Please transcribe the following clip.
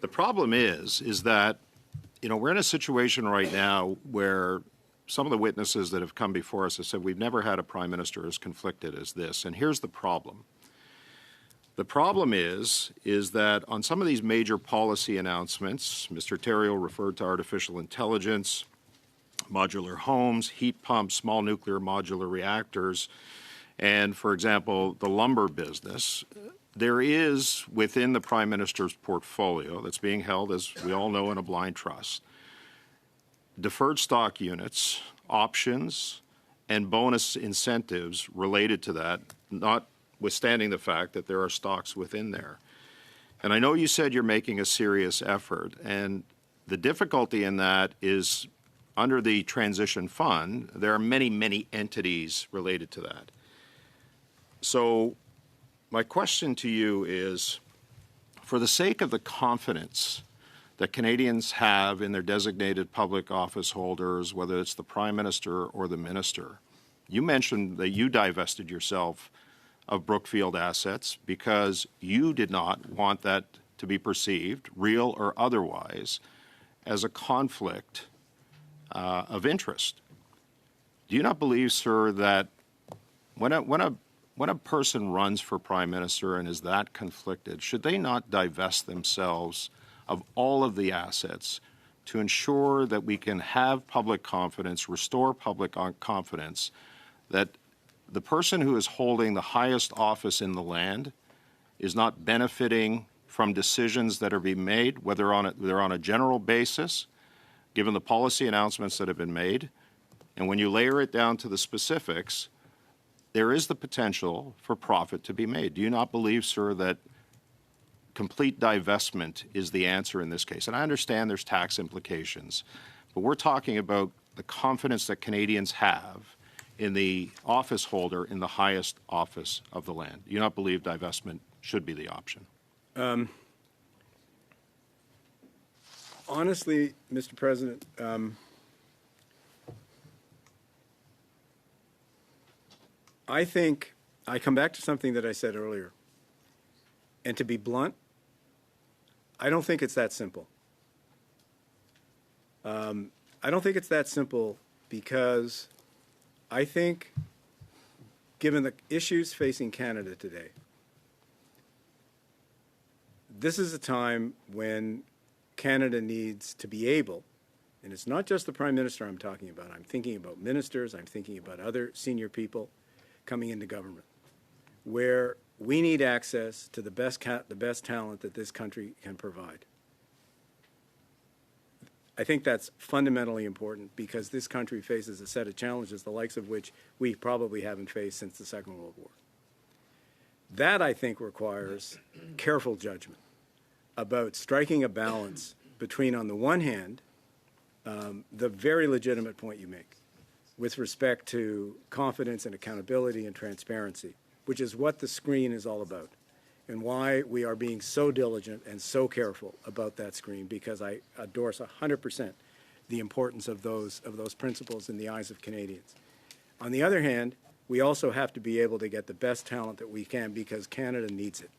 The problem is that, you know, we're in a situation right now where some of the witnesses that have come before us have said we've never had a prime minister as conflicted as this. And here's the problem. The problem is that on some of these major policy announcements, Mr. Theriault referred to artificial intelligence, modular homes, heat pumps, small nuclear modular reactors, and, for example, the lumber business. There is, within the Prime Minister's portfolio that's being held, as we all know, in a blind trust, deferred stock units, options, and bonus incentives related to that, notwithstanding the fact that there are stocks within there. And I know you said you're making a serious effort, and the difficulty in that is under the transition fund, there are many, many entities related to that. So my question to you is, for the sake of the confidence that Canadians have in their designated public office holders, whether it's the Prime Minister or the Minister, you mentioned that you divested yourself of Brookfield assets because you did not want that to be perceived, real or otherwise, as a conflict of interest. Do you not believe, sir, that when a person runs for Prime Minister and is that conflicted, should they not divest themselves of all of the assets to ensure that we can have public confidence, restore public confidence, that the person who is holding the highest office in the land is not benefiting from decisions that are being made, whether they're on a general basis, given the policy announcements that have been made, and when you layer it down to the specifics, there is the potential for profit to be made. Do you not believe, sir, that complete divestment is the answer in this case? And I understand there's tax implications, but we're talking about the confidence that Canadians have in the office holder in the highest office of the land. Do you not believe divestment should be the option? Honestly, Mr. President, I think I come back to something that I said earlier. And to be blunt, I don't think it's that simple. I don't think it's that simple because I think, given the issues facing Canada today, this is a time when Canada needs to be able, and it's not just the Prime Minister I'm talking about, I'm thinking about ministers, I'm thinking about other senior people coming into government, where we need access to the best talent that this country can provide. I think that's fundamentally important because this country faces a set of challenges, the likes of which we probably haven't faced since the Second World War. That, I think, requires careful judgment about striking a balance between, on the one hand, the very legitimate point you make with respect to confidence and accountability and transparency, which is what the screen is all about, and why we are being so diligent and so careful about that screen, because I endorse 100% the importance of those principles in the eyes of Canadians. On the other hand, we also have to be able to get the best talent that we can because Canada needs it.